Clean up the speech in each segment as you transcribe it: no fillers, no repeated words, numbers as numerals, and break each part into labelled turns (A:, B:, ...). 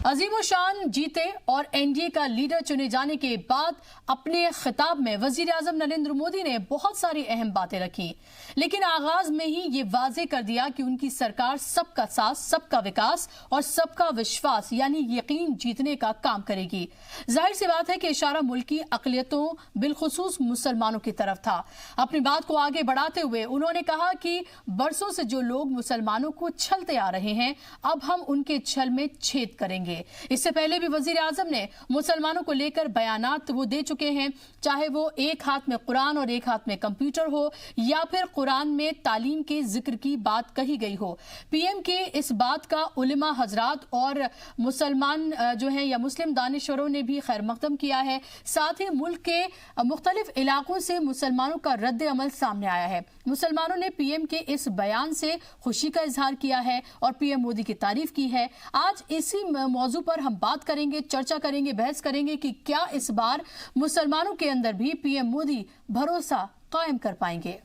A: अजीम शान जीते और एनडीए का लीडर चुने जाने के बाद अपने खिताब में वजीर आजम नरेंद्र मोदी ने बहुत सारी अहम बातें रखी, लेकिन आगाज में ही ये वाजे कर दिया कि उनकी सरकार सबका साथ, सबका विकास और सबका विश्वास यानी यकीन जीतने का काम करेगी। जाहिर सी बात है कि इशारा मुल्क की अक़लियतों बिलखुसूस मुसलमानों की तरफ था। अपनी बात को आगे बढ़ाते हुए उन्होंने कहा कि बरसों से जो लोग मुसलमानों को छलते आ रहे हैं, अब हम उनके छल में छेद करेंगे। इससे पहले भी वजीर आजम ने मुसलमानों को लेकर बयानात वो दे चुके हैं, चाहे वो एक हाथ में कुरान और एक हाथ में कंप्यूटर हो या फिर कुरान में तालीम के जिक्र की बात कही गई हो। पीएम के इस बात का उलमा हजरात और मुसलमान जो हैं या मुस्लिम दानिशवरों ने भी खैर मकदम किया है। साथ ही मुल्क के मुख्तलिफ इलाकों से मुसलमानों का रद्द अमल सामने आया है। मुसलमानों ने पीएम के इस बयान से खुशी का इजहार किया है और पीएम मोदी की तारीफ की है। आज इसी मौजू पर हम बात करेंगे, चर्चा करेंगे, बहस करेंगे कि क्या इस बार मुसलमानों के अंदर भी पीएम मोदी भरोसा कायम कर पाएंगे।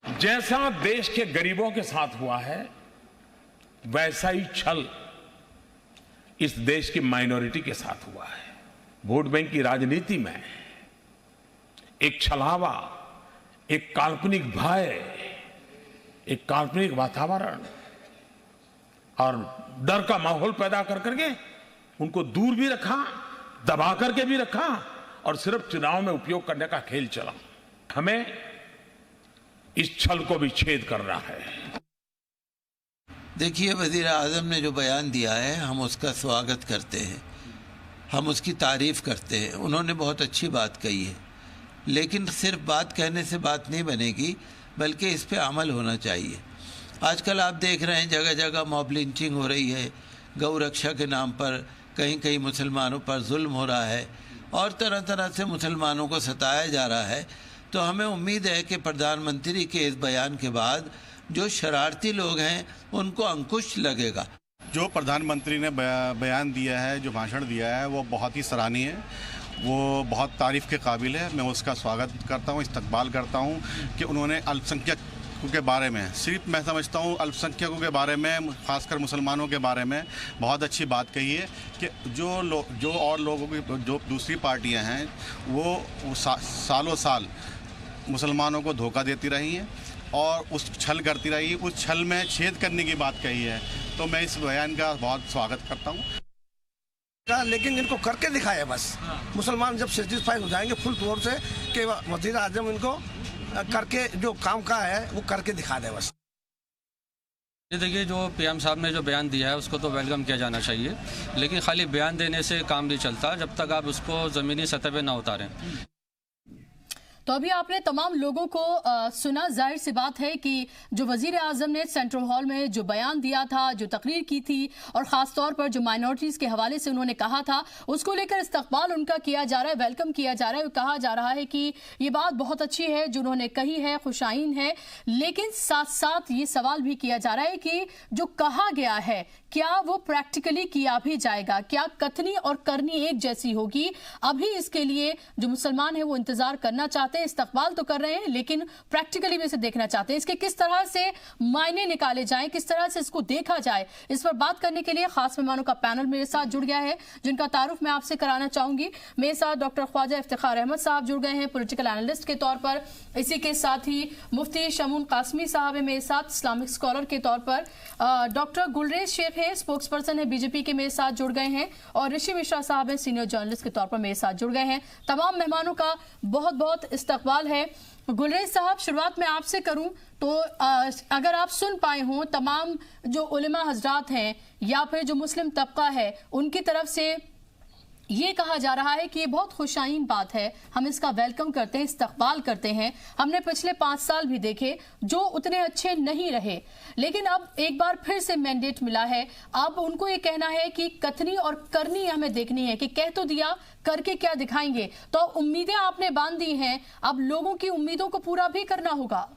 B: जैसा देश के गरीबों के साथ हुआ है, वैसा ही छल इस देश की माइनॉरिटी के साथ हुआ है। वोट बैंक की राजनीति में एक छलावा, एक काल्पनिक भय, एक काल्पनिक वातावरण और डर का माहौल पैदा कर करके उनको दूर भी रखा, दबा करके भी रखा और सिर्फ चुनाव में उपयोग करने का खेल चला। हमें इस छल को भी छेद करना है।
C: देखिए, वज़ीर आज़म ने जो बयान दिया है हम उसका स्वागत करते हैं, हम उसकी तारीफ़ करते हैं। उन्होंने बहुत अच्छी बात कही है, लेकिन सिर्फ बात कहने से बात नहीं बनेगी, बल्कि इस पे अमल होना चाहिए। आजकल आप देख रहे हैं जगह जगह मॉब लिंचिंग हो रही है, गौ रक्षा के नाम पर कहीं कहीं मुसलमानों पर जुल्म हो रहा है और तरह तरह से मुसलमानों को सताया जा रहा है। तो हमें उम्मीद है कि प्रधानमंत्री के इस बयान के बाद जो शरारती लोग हैं उनको अंकुश लगेगा।
D: जो प्रधानमंत्री ने बयान दिया है, जो भाषण दिया है, वो बहुत ही सराहनीय है, वो बहुत तारीफ़ के काबिल है। मैं उसका स्वागत करता हूँ, इस्तकबाल करता हूँ कि उन्होंने अल्पसंख्यक के बारे में, सिर्फ मैं समझता हूँ अल्पसंख्यकों के बारे में, खासकर मुसलमानों के बारे में बहुत अच्छी बात कही है कि जो और लोगों की जो दूसरी पार्टियां हैं वो सालों साल मुसलमानों को धोखा देती रही हैं और उस छल करती रही, उस छल में छेद करने की बात कही है। तो मैं इस बयान का बहुत स्वागत करता हूँ।
E: लेकिन इनको करके दिखाया बस। मुसलमान जब सेटिस्फाई हो जाएंगे फुल तौर से कि वज़ीर आज़म इनको करके जो काम का है वो करके दिखा दे बस।
F: ये देखिए, जो पीएम साहब ने जो बयान दिया है उसको तो वेलकम किया जाना चाहिए, लेकिन खाली बयान देने से काम नहीं चलता जब तक आप उसको ज़मीनी सतह पे ना उतारें।
A: तो अभी आपने तमाम लोगों को सुना। जाहिर सी बात है कि जो वजीर आजम ने सेंट्रल हॉल में जो बयान दिया था, जो तकरीर की थी और ख़ास तौर पर जो माइनॉरिटीज़ के हवाले से उन्होंने कहा था, उसको लेकर इस्तकबाल उनका किया जा रहा है, वेलकम किया जा रहा है। कहा जा रहा है कि ये बात बहुत अच्छी है जो उन्होंने कही है, खुशाइन है, लेकिन साथ साथ ये सवाल भी किया जा रहा है कि जो कहा गया है क्या वो प्रैक्टिकली किया भी जाएगा, क्या कथनी और करनी एक जैसी होगी। अभी इसके लिए जो मुसलमान है वो इंतजार करना चाहते हैं, इस्तकबाल तो कर रहे हैं, लेकिन प्रैक्टिकली भी इसे देखना चाहते हैं। इसके किस तरह से मायने निकाले जाएं, किस तरह से इसको देखा जाए, इस पर बात करने के लिए खास मेहमानों का पैनल मेरे साथ जुड़ गया है, जिनका तारुफ मैं आपसे कराना चाहूंगी। मेरे साथ डॉक्टर ख्वाजा इफ्तिखार अहमद साहब जुड़ गए हैं पॉलिटिकल एनालिस्ट के तौर पर। इसी के साथ ही मुफ्ती शमून कासमी साहब है मेरे साथ, इस्लामिक स्कॉलर के तौर पर। डॉक्टर गुलरेज शेख है, स्पोक्स पर्सन है बीजेपी के, मेरे साथ जुड़ गए हैं। और ऋषि मिश्रा साहब हैं, सीनियर जर्नलिस्ट के तौर पर मेरे साथ जुड़ गए हैं। तमाम मेहमानों का बहुत बहुत इस्तकबाल है। गुलरेज साहब, शुरुआत में आपसे करूं तो अगर आप सुन पाए हों, तमाम जो उलमा हजरात हैं या फिर जो मुस्लिम तबका है उनकी तरफ से ये कहा जा रहा है कि ये बहुत खुशाइन बात है, हम इसका वेलकम करते हैं, इस्तकबाल करते हैं। हमने पिछले 5 साल भी देखे जो उतने अच्छे नहीं रहे, लेकिन अब एक बार फिर से मैंडेट मिला है। अब उनको ये कहना है कि कथनी और करनी हमें देखनी है, कि कह तो दिया, करके क्या दिखाएंगे। तो उम्मीदें आपने बांध दी हैं, अब लोगों की उम्मीदों को पूरा भी करना होगा।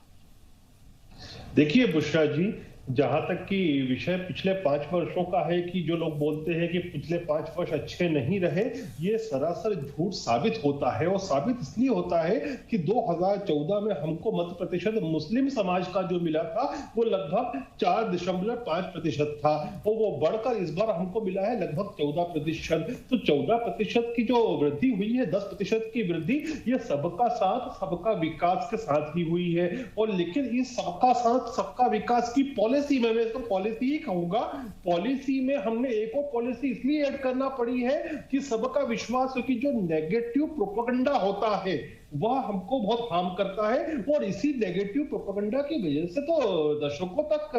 G: देखिए बुशरा जी, जहां तक कि विषय पिछले 5 वर्षों का है कि जो लोग बोलते हैं कि पिछले 5 वर्ष अच्छे नहीं रहे, ये सरासर झूठ साबित होता है। और साबित इसलिए होता है कि 2014 में हमको मत प्रतिशत मुस्लिम समाज का जो मिला था वो लगभग 4.5% था, और वो बढ़कर इस बार हमको मिला है लगभग 14%। तो 14% की जो वृद्धि हुई है, 10% की वृद्धि, ये सबका साथ सबका विकास के साथ ही हुई है। और लेकिन इस सबका साथ सबका विकास की पॉलिसी में, मैं इसको पॉलिसी ही कहूंगा, पॉलिसी में हमने एक और पॉलिसी इसलिए ऐड करना पड़ी है कि सबका विश्वास हो कि जो नेगेटिव प्रोपेगेंडा होता है वह हमको बहुत हार्म करता है। और इसी नेगेटिव प्रोपेगेंडा की वजह से तो दशकों तक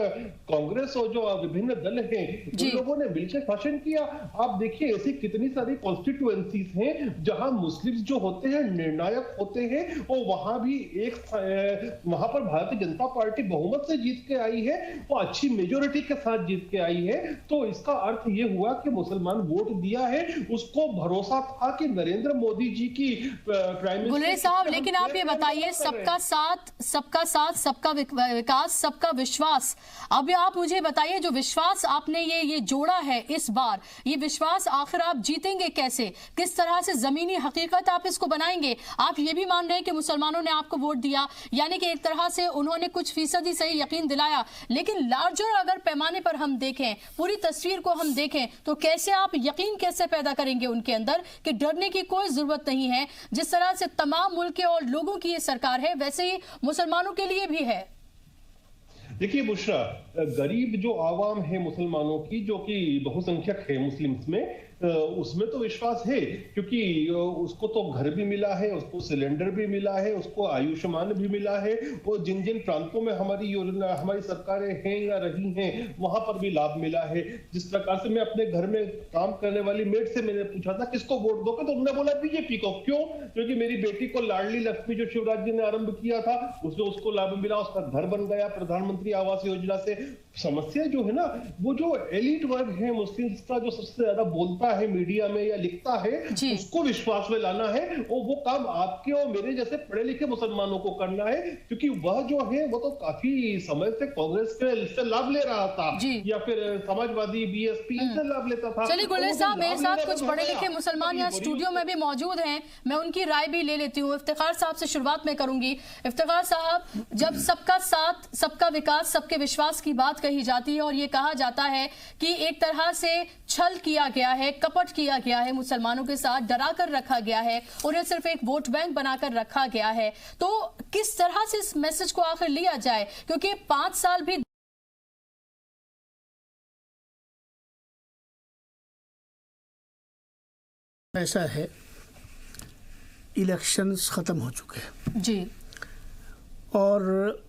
G: कांग्रेस और जो विभिन्न दल हैं उन लोगों ने मिलकर शासन किया। आप देखिए ऐसी कितनी सारी कॉन्स्टिट्यूएंसीज हैं जहां मुस्लिम्स जो होते हैं निर्णायक होते हैं, और वहां भी वहां पर भारतीय जनता पार्टी बहुमत से जीत के आई है, वो अच्छी मेजोरिटी के साथ जीत के आई है। तो इसका अर्थ ये हुआ कि मुसलमान वोट दिया है, उसको भरोसा था कि नरेंद्र मोदी जी की प्राइम मिनिस्टर
A: साहब, लेकिन आप ये बताइए, सबका साथ सबका विकास सबका विश्वास, अब आप मुझे बताइए जो विश्वास आपने ये जोड़ा है इस बार, ये विश्वास आखिर आप जीतेंगे कैसे, किस तरह से जमीनी हकीकत आप इसको बनाएंगे? आप ये भी मान रहे हैं कि मुसलमानों ने आपको वोट दिया, यानी कि एक तरह से उन्होंने कुछ फीसदी सही यकीन दिलाया, लेकिन लार्जर अगर पैमाने पर हम देखें, पूरी तस्वीर को हम देखें, तो कैसे आप यकीन कैसे पैदा करेंगे उनके अंदर कि डरने की कोई जरूरत नहीं है? जिस तरह से तमाम मुल्क के और लोगों की ये सरकार है, वैसे ही मुसलमानों के लिए भी है।
G: देखिए बुशरा, गरीब जो आवाम है मुसलमानों की, जो कि बहुसंख्यक है मुस्लिम्स में, उसमें तो विश्वास है, क्योंकि उसको तो घर भी मिला है, उसको सिलेंडर भी मिला है, उसको आयुष्मान भी मिला है, और जिन जिन प्रांतों में हमारी योजना हमारी सरकारें हैं या रही हैं वहां पर भी लाभ मिला है। जिस प्रकार से मैं अपने घर में काम करने वाली मेड से मैंने पूछा था किसको वोट दोगे, तो उन्होंने बोला बीजेपी को। क्यों? क्योंकि मेरी बेटी को लाडली लक्ष्मी जो शिवराज जी ने आरंभ किया था उसको लाभ मिला, उसका घर बन गया प्रधानमंत्री आवास योजना से। समस्या जो है ना, वो जो एलिट वर्ग है मुस्लिम्स का, जो सबसे ज्यादा बोलता है मीडिया में या लिखता है, उसको विश्वास में लाना है, और वो काम आपके और मेरे जैसे पढ़े लिखे मुसलमानों को करना है, क्योंकि वह जो है वो तो काफी समय से कांग्रेस से लाभ ले रहा था, या फिर समाजवादी बीएसपी से लाभ लेता था।
A: चलिए गुलेर साहब, मेरे साथ कुछ पढ़े लिखे मुसलमान यहाँ स्टूडियो में भी मौजूद हैं, मैं उनकी राय भी ले लेती हूँ। इफ्तिखार साहब से शुरुआत में करूंगी। इफ्तिखार साहब, जब सबका साथ सबका विकास सबके विश्वास की बात कही जाती है और ये कहा जाता है कि एक तरह से छल किया गया है, कपट किया गया है, मुसलमानों के साथ डरा कर रखा गया है, उन्हें सिर्फ एक वोट बैंक बनाकर रखा गया है, तो किस तरह से इस मैसेज को आखिर लिया जाए? क्योंकि 5 साल भी
H: ऐसा है, इलेक्शंस ख़त्म हो चुके हैं
A: जी,
H: और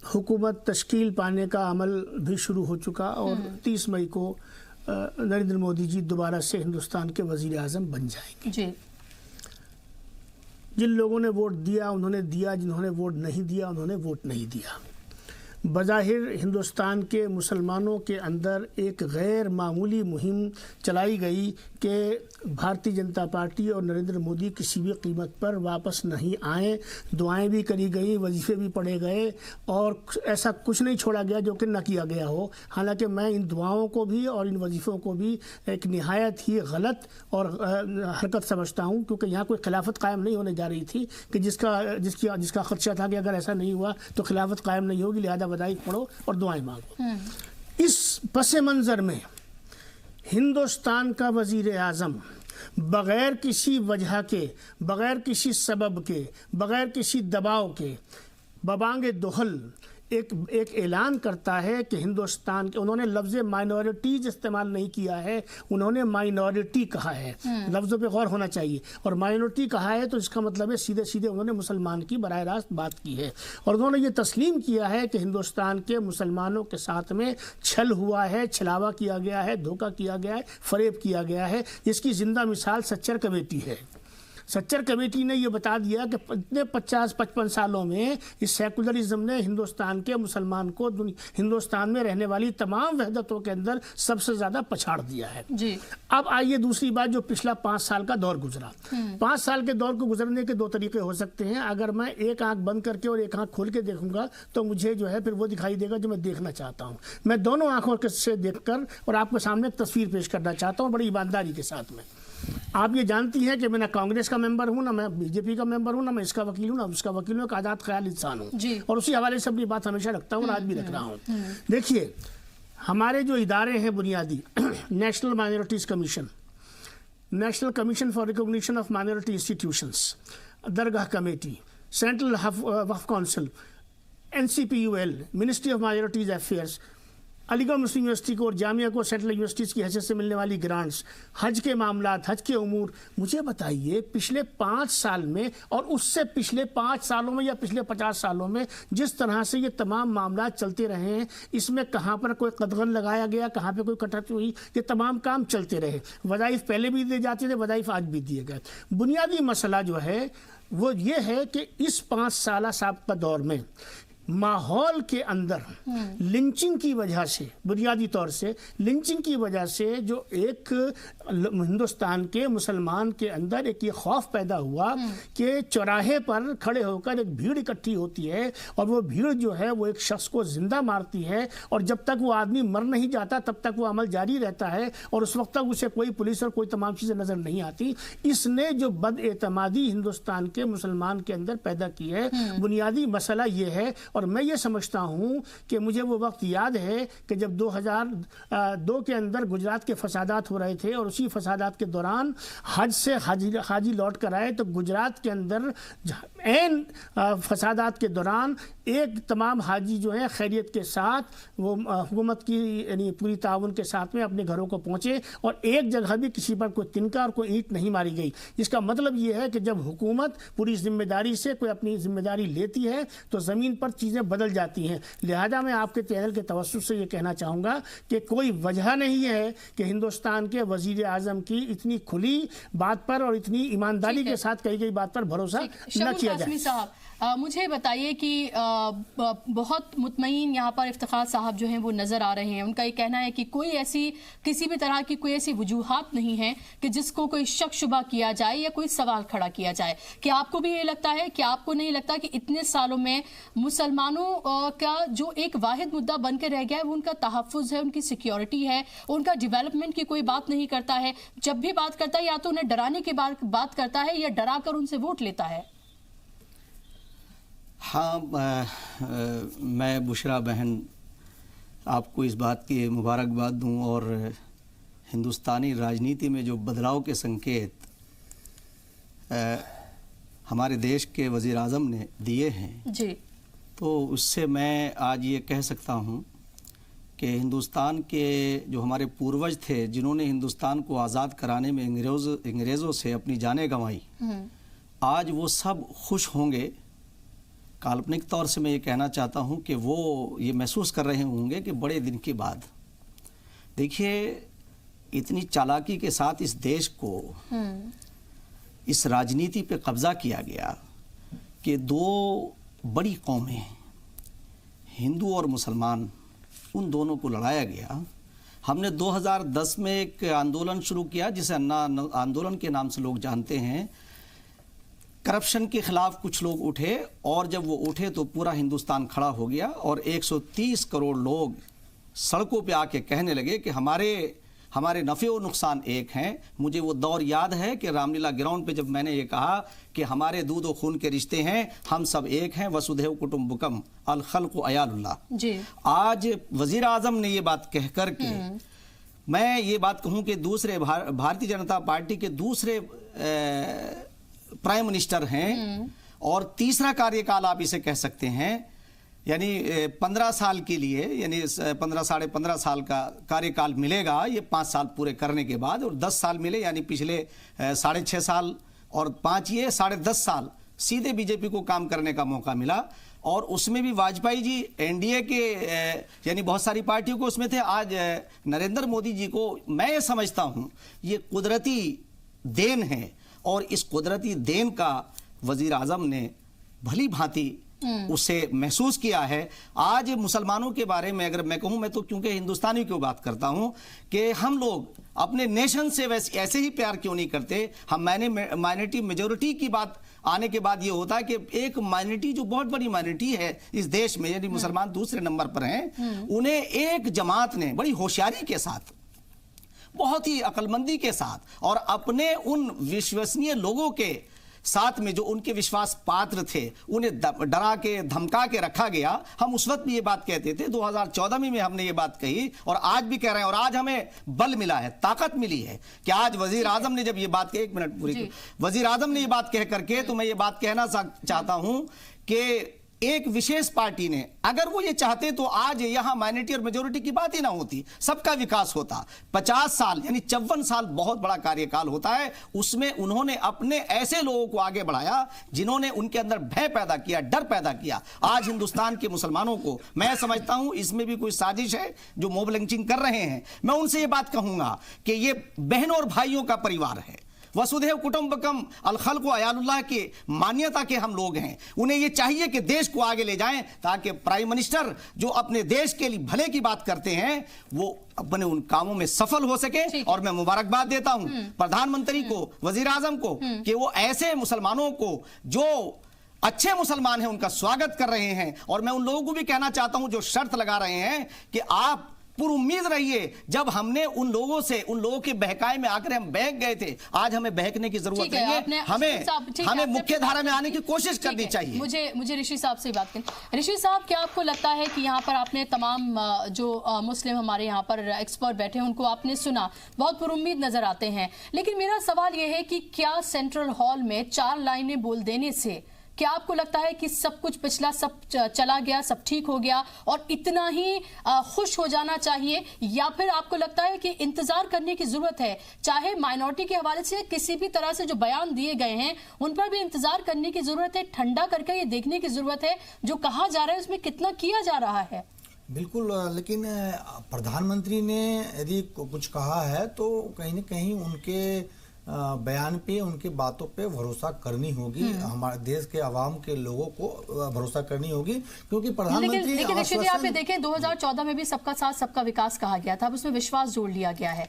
H: हुकूमत तश्कील पाने का अमल भी शुरू हो चुका, और 30 मई को नरेंद्र मोदी जी दोबारा से हिंदुस्तान के वज़ीर आज़म बन जाएंगे
A: जी।
H: जिन लोगों ने वोट दिया उन्होंने दिया, जिन्होंने वोट नहीं दिया उन्होंने वोट नहीं दिया। बज़ाहिर हिंदुस्तान के मुसलमानों के अंदर एक गैर मामूली मुहिम चलाई गई कि भारतीय जनता पार्टी और नरेंद्र मोदी किसी भी कीमत पर वापस नहीं आए। दुआएं भी करी गई, वजीफे भी पढ़े गए, और ऐसा कुछ नहीं छोड़ा गया जो कि न किया गया हो। हालांकि मैं इन दुआओं को भी और इन वजीफ़ों को भी एक निहायत ही गलत और हरकत समझता हूँ, क्योंकि यहाँ कोई खिलाफत कायम नहीं होने जा रही थी कि जिसका खदशा था कि अगर ऐसा नहीं हुआ तो खिलाफत कायम नहीं होगी, लिहाजा बधाई पढ़ो और दुआएं मांगो। इस पस मंज़र में हिंदुस्तान का वज़ीर आज़म बग़ैर किसी वजह के, बग़ैर किसी सबब के, बग़ैर किसी दबाव के, बबांगे दोहल एक ऐलान करता है कि हिंदुस्तान के, उन्होंने लफ्ज़ माइनॉरिटीज़ इस्तेमाल नहीं किया है, उन्होंने माइनॉरिटी कहा है। लफ्ज़ों पे गौर होना चाहिए। और माइनॉरिटी कहा है तो इसका मतलब है सीधे सीधे उन्होंने मुसलमान की बराह रास्त बात की है, और उन्होंने ये तस्लीम किया है कि हिंदुस्तान के मुसलमानों के साथ में छल हुआ है, छलावा किया गया है, धोखा किया गया है, फरेब किया गया है। इसकी ज़िंदा मिसाल सच्चर कमेटी है। सच्चर कमेटी ने ये बता दिया कि इतने 50-55 सालों में इस सेकुलरिज्म ने हिंदुस्तान के मुसलमान को हिंदुस्तान में रहने वाली तमाम वहदतों के अंदर सबसे ज़्यादा पछाड़ दिया है जी। अब आइए दूसरी बात, जो पिछला 5 साल का दौर गुजरा, 5 साल के दौर को गुजरने के 2 तरीके हो सकते हैं। अगर मैं एक आंख बंद करके और एक आंख खोल के देखूंगा तो मुझे जो है फिर वो दिखाई देगा जो मैं देखना चाहता हूँ। मैं दोनों आंखों से देखकर और आपके सामने एक तस्वीर पेश करना चाहता हूँ बड़ी ईमानदारी के साथ में। आप ये जानती हैं कि मैं ना कांग्रेस का मेंबर हूं, ना मैं बीजेपी का मेंबर हूं, ना मैं इसका वकील हूं, ना उसका वकील हूं, एक आज़ाद ख्याल इंसान हूं और उसी हवाले से अपनी बात हमेशा रखता हूं और आज भी रख रहा हूं। देखिए, हमारे जो इदारे हैं बुनियादी, national minorities commission, national commission for recognition of minority institutions, Dargah committee, central Waqf council, NCPUL, ministry of minorities affairs, Aligarh Muslim university को और जामिया को सेंट्रल यूनिवर्सिटीज़ की हैसियत से मिलने वाली ग्रांट्स, हज के मामलात, हज के उमूर, मुझे बताइए पिछले 5 साल में और उससे पिछले 5 सालों में या पिछले 50 सालों में जिस तरह से ये तमाम मामलात चलते रहे हैं, इसमें कहाँ पर कोई कदगन लगाया गया, कहाँ पर कोई कटौती हुई, ये तमाम काम चलते रहे। वज़ाइफ पहले भी दिए जाते थे, वज़ाइफ आज भी दिए गए। बुनियादी मसला जो है वो ये है कि इस 5 साल साबिक़ा दौर में माहौल के अंदर लिंचिंग की वजह से, बुनियादी तौर से लिंचिंग की वजह से जो एक हिंदुस्तान के मुसलमान के अंदर एक ये खौफ पैदा हुआ कि चौराहे पर खड़े होकर एक भीड़ इकट्ठी होती है और वो भीड़ जो है वो एक शख्स को जिंदा मारती है और जब तक वो आदमी मर नहीं जाता तब तक वो अमल जारी रहता है और उस वक्त तक उसे कोई पुलिस और कोई तमाम चीज़ें नज़र नहीं आती। इसने जो बदएतमादी हिंदुस्तान के मुसलमान के अंदर पैदा की है, बुनियादी मसला ये है। और मैं ये समझता हूँ कि मुझे वो वक्त याद है कि जब 2002 के अंदर गुजरात के फसादात हो रहे थे और उसी फसादात के दौरान हज से हाजी लौट कर आए तो गुजरात के अंदर ऐन फसादात के दौरान एक तमाम हाजी जो है खैरियत के साथ वो हुकूमत की यानी पूरी ताउन के साथ में अपने घरों को पहुँचे और एक जगह भी किसी पर कोई तिनका और कोई ईंट नहीं मारी गई। इसका मतलब ये है कि जब हुकूमत पूरी जिम्मेदारी से कोई अपनी जिम्मेदारी लेती है तो ज़मीन पर चीज़ें बदल जाती हैं। लिहाजा मैं आपके चैनल के तवज्जुह से ये कहना चाहूँगा कि कोई वजह नहीं है कि हिंदुस्तान के वज़ीर आज़म की इतनी खुली बात पर और इतनी ईमानदारी के साथ कही गई बात पर भरोसा न किया जाए।
A: मुझे बताइए कि बहुत मुतमईन यहाँ पर इफ्तिखार साहब जो हैं वो नज़र आ रहे हैं। उनका ये कहना है कि कोई ऐसी किसी भी तरह की कोई ऐसी वजूहात नहीं है कि जिसको कोई शक शुबा किया जाए या कोई सवाल खड़ा किया जाए। क्या आपको भी ये लगता है कि आपको नहीं लगता कि इतने सालों में मुसलमानों का जो एक वाहिद मुद्दा बन के रह गया है वो उनका तहफ़्फ़ुज़ है, उनकी सिक्योरिटी है, उनका डेवलपमेंट की कोई बात नहीं करता है। जब भी बात करता है या तो उन्हें डराने की बात करता है या डरा कर उनसे वोट लेता है।
I: हाँ, मैं बुशरा बहन आपको इस बात की मुबारकबाद दूं और हिंदुस्तानी राजनीति में जो बदलाव के संकेत हमारे देश के वज़ीर आज़म ने दिए हैं
A: जी, तो
I: उससे मैं आज ये कह सकता हूँ कि हिंदुस्तान के जो हमारे पूर्वज थे जिन्होंने हिंदुस्तान को आज़ाद कराने में अंग्रेज़ों से अपनी जानें गंवाई, आज वो सब खुश होंगे। काल्पनिक तौर से मैं ये कहना चाहता हूँ कि वो ये महसूस कर रहे होंगे कि बड़े दिन के बाद, देखिए इतनी चालाकी के साथ इस देश को इस राजनीति पे कब्ज़ा किया गया कि 2 बड़ी कौमें हिंदू और मुसलमान उन दोनों को लड़ाया गया। हमने 2010 में एक आंदोलन शुरू किया जिसे अन्ना आंदोलन के नाम से लोग जानते हैं। करप्शन के खिलाफ कुछ लोग उठे और जब वो उठे तो पूरा हिंदुस्तान खड़ा हो गया और 130 करोड़ लोग सड़कों पे आके कहने लगे कि हमारे नफ़े और नुकसान एक हैं। मुझे वो दौर याद है कि रामलीला ग्राउंड पे जब मैंने ये कहा कि हमारे दूध और खून के रिश्ते हैं, हम सब एक हैं, वसुधैव कुटुम्बकम अल खल्क़ु अयालुल्लाह जी। आज वज़ीर आज़म ने ये बात कह कर के मैं ये बात कहूँ कि दूसरे भारतीय जनता पार्टी के दूसरे प्राइम मिनिस्टर हैं और तीसरा कार्यकाल आप इसे कह सकते हैं, यानी 15 साल के लिए, यानी साढ़े 15 साल का कार्यकाल मिलेगा ये 5 साल पूरे करने के बाद, और 10 साल मिले यानी पिछले 6.5 साल और 5 ये 10.5 साल सीधे बीजेपी को काम करने का मौका मिला। और उसमें भी वाजपेयी जी एनडीए के यानी बहुत सारी पार्टियों को उसमें थे। आज नरेंद्र मोदी जी को मैं ये समझता हूँ ये कुदरती देन है और इस कुदरती देन का वजीर आजम ने भली भांति उसे महसूस किया है। आज मुसलमानों के बारे में अगर मैं कहूं, मैं तो क्योंकि हिंदुस्तानी की बात करता हूं कि हम लोग अपने नेशन से वैसे ऐसे ही प्यार क्यों नहीं करते। हम माइनॉरिटी मेजोरिटी की बात आने के बाद ये होता है कि एक माइनॉरिटी जो बहुत बड़ी माइनॉरिटी है इस देश में, यानी मुसलमान दूसरे नंबर पर हैं, उन्हें एक जमात ने बड़ी होशियारी के साथ, बहुत ही अक्लमंदी के साथ और अपने उन विश्वसनीय लोगों के साथ में जो उनके विश्वास पात्र थे, उन्हें डरा के धमका के रखा गया। हम उस वक्त भी ये बात कहते थे, 2014 में हमने ये बात कही और आज भी कह रहे हैं, और आज हमें बल मिला है, ताकत मिली है कि आज वजीर आजम ने जब ये बात कही, एक मिनट पूरी, वजीर आजम ने ये बात कह करके, तो मैं ये बात कहना चाहता हूं कि एक विशेष पार्टी ने, अगर वो ये चाहते तो आज यहां माइनॉरिटी और मेजोरिटी की बात ही ना होती, सबका विकास होता। 50 साल यानी 54 साल बहुत बड़ा कार्यकाल होता है, उसमें उन्होंने अपने ऐसे लोगों को आगे बढ़ाया जिन्होंने उनके अंदर भय पैदा किया, डर पैदा किया। आज हिंदुस्तान के मुसलमानों को मैं समझता हूं इसमें भी कोई साजिश है जो मॉब लिंचिंग कर रहे हैं। मैं उनसे ये बात कहूंगा कि ये बहनों और भाइयों का परिवार है, वसुधैव कुटुंबकम अल खल्क़ु अयालुल्लाह की मान्यता के हम लोग हैं। उन्हें ये चाहिए कि देश को आगे ले जाएं ताकि प्राइम मिनिस्टर जो अपने देश के लिए भले की बात करते हैं वो अपने उन कामों में सफल हो सके। और मैं मुबारकबाद देता हूं प्रधानमंत्री को, वजीर आजम को कि वो ऐसे मुसलमानों को जो अच्छे मुसलमान हैं उनका स्वागत कर रहे हैं। और मैं उन लोगों को भी कहना चाहता हूं जो शर्त लगा रहे हैं कि आप पूरी उम्मीद रहिए, जब हमने उन लोगों से, उन लोगों के बहकाए में आकर हम बहक गए थे, आज हमें बहकने की जरूरत नहीं है। हमें मुख्य धारा में आने की कोशिश करनी चाहिए।
A: मुझे ऋषि साहब से बात करें। ऋषि साहब, क्या आपको लगता है कि यहाँ पर आपने तमाम जो मुस्लिम हमारे यहाँ पर एक्सपर्ट बैठे हैं उनको आपने सुना, बहुत पुरुम्मीद नजर आते हैं, लेकिन मेरा सवाल यह है कि क्या सेंट्रल हॉल में 4 लाइनें बोल देने से क्या आपको लगता है कि सब कुछ पिछला सब चला गया, सब ठीक हो गया और इतना ही खुश हो जाना चाहिए, या फिर आपको लगता है कि इंतजार करने की जरूरत है, चाहे माइनॉरिटी के हवाले से किसी भी तरह से जो बयान दिए गए हैं उन पर भी इंतजार करने की जरूरत है, ठंडा करके ये देखने की जरूरत है जो कहा जा रहा है उसमें कितना किया जा रहा है?
J: बिल्कुल, लेकिन प्रधानमंत्री ने यदि कुछ कहा है तो कहीं न कहीं उनके बयान पे, उनके बातों पे भरोसा करनी होगी। हमारे देश के आवाम के लोगों को भरोसा करनी होगी, क्योंकि प्रधानमंत्री
A: लेकिन आप ये देखें 2014 में भी सबका साथ सबका विकास कहा गया था, अब उसमें विश्वास जोड़ लिया गया है।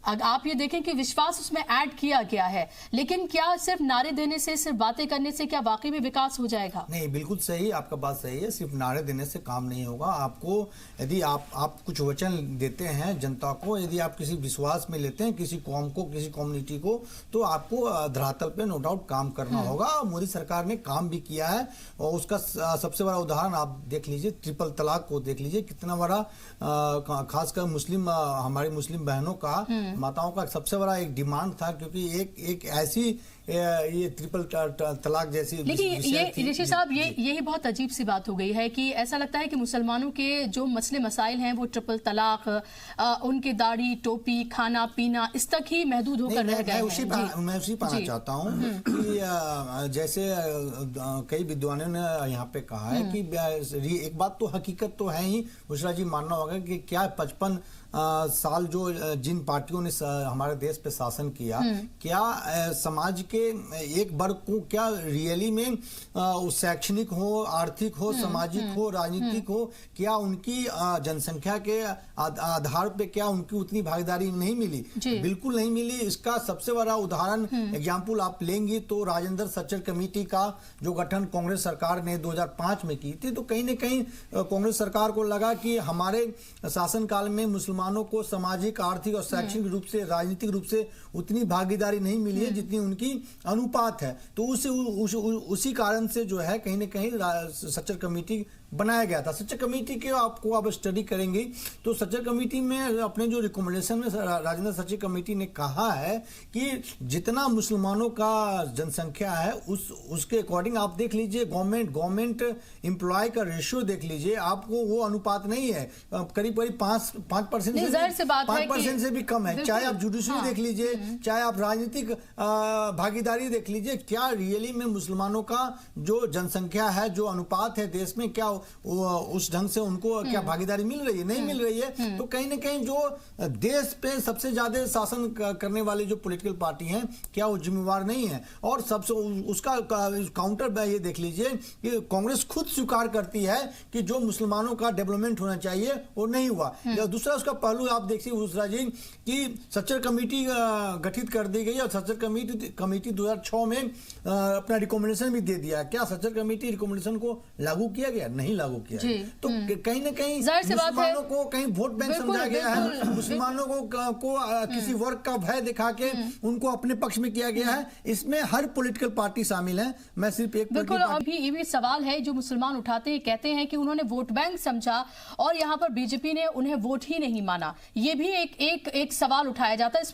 A: आप ये देखें कि विश्वास उसमें ऐड किया गया है, लेकिन क्या सिर्फ नारे देने से, सिर्फ बातें करने से क्या वाकई में विकास हो जाएगा?
J: नहीं, बिल्कुल सही, आपका बात सही है। सिर्फ नारे देने से काम नहीं होगा। आपको यदि आप कुछ वचन देते हैं जनता को, यदि आप किसी विश्वास में लेते हैं किसी कौम को, किसी कम्युनिटी को, तो आपको धरातल पे नो डाउट काम करना होगा। मोदी सरकार ने काम भी किया है और उसका सबसे बड़ा उदाहरण आप देख लीजिए, ट्रिपल तलाक को देख लीजिए, कितना बड़ा, खासकर मुस्लिम, हमारी मुस्लिम बहनों का, माताओं का सबसे बड़ा एक डिमांड था, क्योंकि एक ऐसी ये ट्रिपल तलाक जैसी,
A: लेकिन ये ऋषि साहब यही बहुत अजीब सी बात हो गई है कि ऐसा लगता है कि मुसलमानों के जो मसले मसाइल हैं वो ट्रिपल तलाक, उनके दाढ़ी, टोपी, खाना पीना, इस तक ही महदूद होकर रह गए हैं।
J: मैं उसी पाना चाहता हूँ कि जैसे कई विद्वानों ने यहाँ पे कहा है कि एक बात तो हकीकत तो है ही, बुशरा जी मानना होगा कि क्या 55 साल जो जिन पार्टियों ने हमारे देश पे शासन किया, क्या समाज के एक वर्ग को क्या रियली में शैक्षणिक हो, आर्थिक हो, सामाजिक हो, राजनीतिक हो, क्या उनकी जनसंख्या के आधार पे क्या उनकी उतनी भागीदारी नहीं मिली? बिल्कुल नहीं मिली। इसका सबसे बड़ा उदाहरण एग्जाम्पल आप लेंगी तो राजेंद्र सच्चर कमेटी का जो गठन कांग्रेस सरकार ने 2005 में की थी, तो कहीं न कहीं कांग्रेस सरकार को लगा कि हमारे शासनकाल में मुसलमानों को सामाजिक, आर्थिक और शैक्षणिक रूप से, राजनीतिक रूप से उतनी भागीदारी नहीं मिली है जितनी उनकी अनुपात है। तो उसी कारण से जो है कहीं न कहीं सच्चर कमेटी बनाया गया था। सच्चर कमेटी के आपको आप स्टडी करेंगे तो सच्चर कमेटी में अपने जो रिकमेंडेशन में राजेंद्र सच्चर कमेटी ने कहा है कि जितना मुसलमानों का जनसंख्या है उसके अकॉर्डिंग आप देख लीजिए, गवर्नमेंट एम्प्लॉय का रेशियो देख लीजिए, आपको वो अनुपात नहीं है, करीब 5% से भी कम है। चाहे आप जुडिशरी देख लीजिए, चाहे आप राजनीतिक भागीदारी देख लीजिए, क्या रियली में मुसलमानों का जो जनसंख्या है, जो अनुपात है देश में, क्या उस ढंग से उनको क्या भागीदारी मिल रही है? नहीं मिल रही है। तो कहीं ना कहीं जो देश पे सबसे ज्यादा शासन करने वाली जो पॉलिटिकल पार्टी हैं, क्या वो जिम्मेवार नहीं है? और सबसे उसका काउंटर ये देख लीजिए कि कांग्रेस खुद स्वीकार करती है कि जो मुसलमानों का डेवलपमेंट होना चाहिए वो नहीं हुआ। दूसरा उसका पहलू आप देखिए उसरा जी कि सच्चर कमेटी गठित कर दी गई और सच्चर कमेटी 2006 में अपना रिकमेंडेशन भी दे दिया। क्या सच्चर कमेटी रिकमेंडेशन को लागू किया गया? नहीं लागू किया। तो कहीं ना कहीं मुसलमानों को कहीं वोट बैंक समझा गया है, मुसलमानों को किसी वर्ग का भय दिखा के उनको अपने पक्ष में किया गया है। इसमें हर पॉलिटिकल पार्टी शामिल है। मैं सिर्फ एक
A: बिल्कुल अभी ये भी सवाल है जो मुसलमान उठाते हैं, कहते हैं कि उन्होंने वोट बैंक समझा और यहाँ पर बीजेपी ने उन्हें वोट ही नहीं माना। ये भी एक सवाल उठाया जाता है।